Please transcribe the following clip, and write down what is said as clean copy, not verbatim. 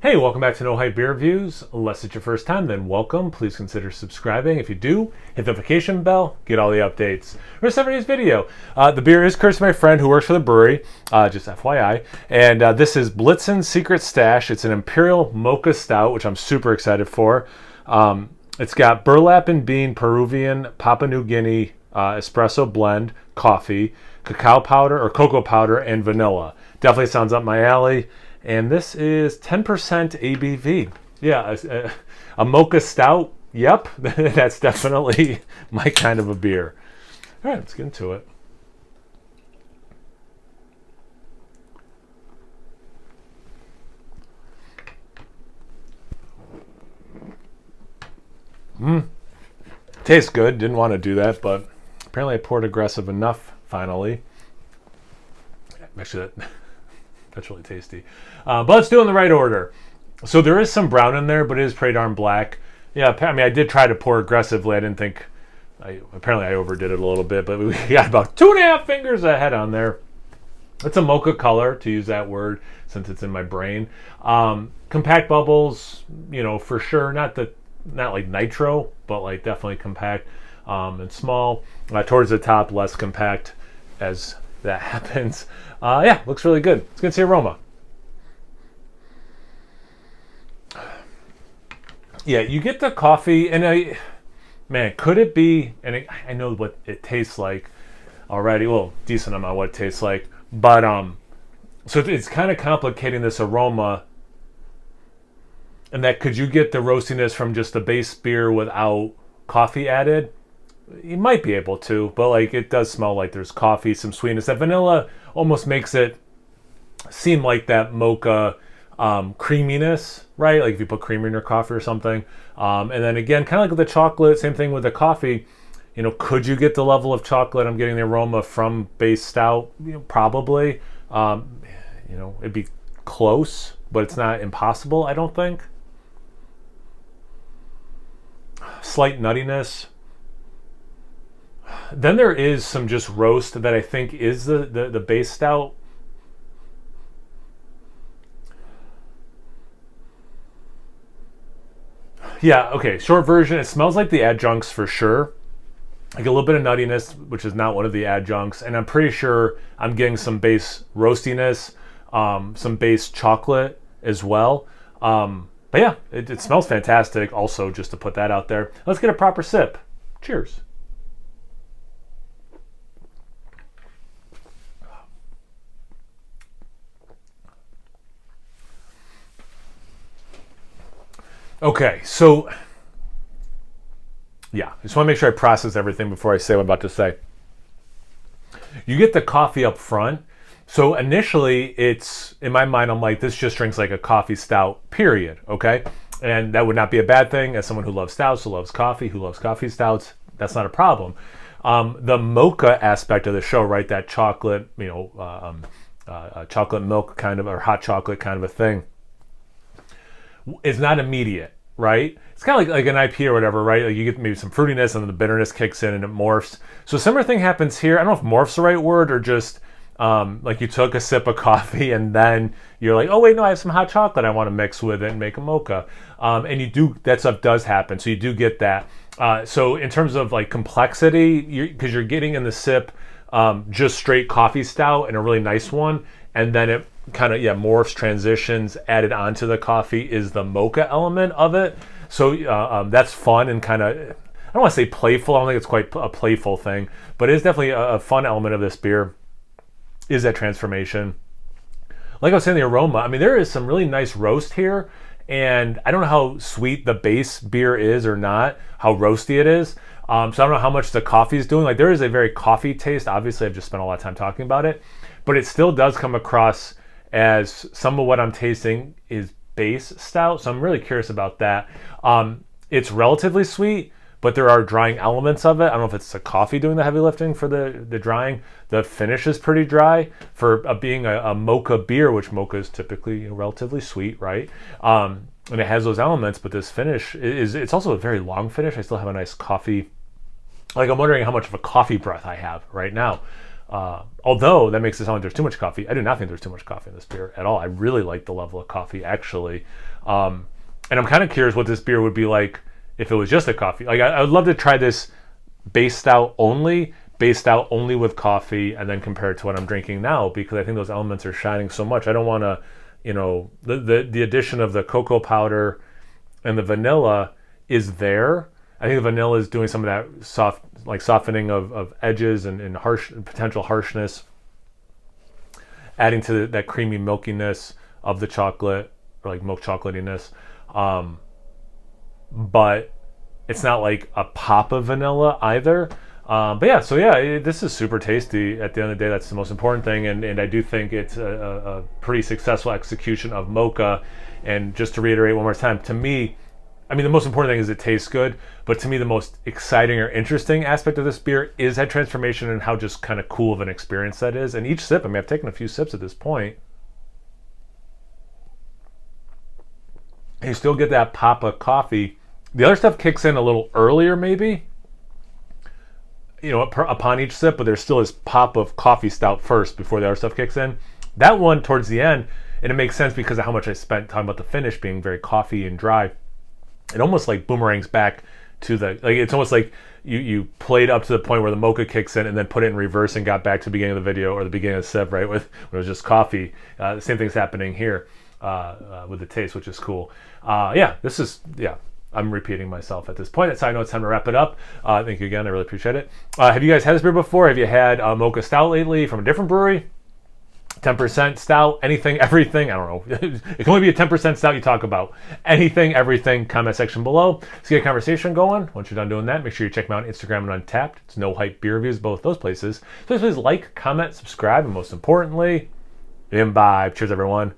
Hey, welcome back to No Hype Beer Reviews. Unless it's your first time, then welcome. Please consider subscribing. If you do, hit the notification bell, get all the updates. For today's video, the beer is cursed by my friend who works for the brewery, just FYI. And this is Blitzen Secret Stash. It's an Imperial Mocha Stout, which I'm super excited for. It's got burlap and bean Peruvian Papua New Guinea espresso blend, coffee, cacao powder or cocoa powder, and vanilla. Definitely sounds up my alley. And this is 10% ABV. Yeah, a Mocha Stout. Yep, that's definitely my kind of a beer. All right, let's get into it. Tastes good. Didn't want to do that, but apparently I poured aggressive enough finally. Actually, that's really tasty. But let's do it in the right order. So there is some brown in there, but it is pretty darn black. Yeah, I mean, I did try to pour aggressively. I didn't think, apparently I overdid it a little bit, but we got about 2.5 fingers ahead on there. It's a mocha color, to use that word, since it's in my brain. Compact bubbles, you know, for sure. Not like nitro, but like definitely compact and small. Towards the top, less compact as that happens. Yeah, looks really good. Let's get the aroma. Yeah, you get the coffee, and man, could it be? And I know what it tastes like already. Well, decent amount of what it tastes like, but so it's kind of complicating this aroma. And that could you get the roastiness from just the base beer without coffee added? You might be able to, but like it does smell like there's coffee, some sweetness. That vanilla almost makes it seem like that mocha creaminess, right? Like if you put creamer in your coffee or something. And then again, kind of like the chocolate, same thing with the coffee. You know, could you get the level of chocolate? I'm getting the aroma from base stout, you know, probably. You know, it'd be close, but it's not impossible, I don't think. Slight nuttiness. Then there is some just roast that I think is the base stout. Yeah, okay, short version, it smells like the adjuncts for sure. Like a little bit of nuttiness, which is not one of the adjuncts. And I'm pretty sure I'm getting some base roastiness, some base chocolate as well. But yeah, it smells fantastic also, just to put that out there. Let's get a proper sip. Cheers. Okay, so yeah, I just want to make sure I process everything before I say what I'm about to say. You get the coffee up front. So initially, it's, in my mind, I'm like, this just drinks like a coffee stout, period, okay? And that would not be a bad thing. As someone who loves stouts, who loves coffee stouts, that's not a problem. The mocha aspect of the show, right, that chocolate, you know, chocolate milk kind of, or hot chocolate kind of a thing, is not immediate, right? It's kind of like an IPA or whatever, right? Like you get maybe some fruitiness and then the bitterness kicks in and it morphs. So a similar thing happens here. I don't know if morph's the right word or just like you took a sip of coffee and then you're like, oh wait, no, I have some hot chocolate I want to mix with it and make a mocha. And you do, that stuff does happen. So you do get that. So in terms of like complexity, because you're getting in the sip just straight coffee stout and a really nice one, and then it kind of, yeah, morphs, transitions, added onto the coffee is the mocha element of it. So that's fun and kind of, I don't want to say playful, I don't think it's quite a playful thing, but it is definitely a fun element of this beer, is that transformation. Like I was saying, the aroma, I mean, there is some really nice roast here, and I don't know how sweet the base beer is or not, how roasty it is. So I don't know how much the coffee is doing. Like there is a very coffee taste. Obviously, I've just spent a lot of time talking about it, but it still does come across as some of what I'm tasting is base stout. So I'm really curious about that. It's relatively sweet, but there are drying elements of it. I don't know if it's the coffee doing the heavy lifting for the drying. The finish is pretty dry for being a mocha beer, which mocha is typically, you know, relatively sweet, right? And it has those elements, but this finish it's also a very long finish. I still have a nice coffee. Like I'm wondering how much of a coffee breath I have right now. Although that makes it sound like there's too much coffee. I do not think there's too much coffee in this beer at all. I really like the level of coffee, actually. And I'm kind of curious what this beer would be like if it was just a coffee. Like, I would love to try this base stout only with coffee, and then compare it to what I'm drinking now, because I think those elements are shining so much. I don't want to, the addition of the cocoa powder and the vanilla is there. I think the vanilla is doing some of that softening of edges and potential harshness, adding to that creamy milkiness of the chocolate, or like milk chocolatiness. But it's not like a pop of vanilla either. This is super tasty. At the end of the day, that's the most important thing, and I do think it's a pretty successful execution of Mocha. And just to reiterate one more time, to me, I mean, the most important thing is it tastes good, but to me the most exciting or interesting aspect of this beer is that transformation and how just kind of cool of an experience that is. And each sip, I mean, I've taken a few sips at this point, and you still get that pop of coffee. The other stuff kicks in a little earlier, maybe, upon each sip, but there's still this pop of coffee stout first before the other stuff kicks in. That one towards the end, and it makes sense because of how much I spent talking about the finish being very coffee and dry. It almost like boomerangs back to it's almost like you played up to the point where the Mocha kicks in and then put it in reverse and got back to the beginning of the video or the beginning of the sip, right, when it was just coffee. The same thing's happening here with the taste, which is cool. I'm repeating myself at this point. So I know it's time to wrap it up. Thank you again. I really appreciate it. Have you guys had this beer before? Have you had Mocha Stout lately from a different brewery? 10% stout, anything, everything. I don't know. It can only be a 10% stout you talk about. Anything, everything, comment section below. Let's get a conversation going. Once you're done doing that, make sure you check me out on Instagram and Untappd. It's No Hype Beer Reviews, both those places. So please like, comment, subscribe, and most importantly, imbibe. Cheers, everyone.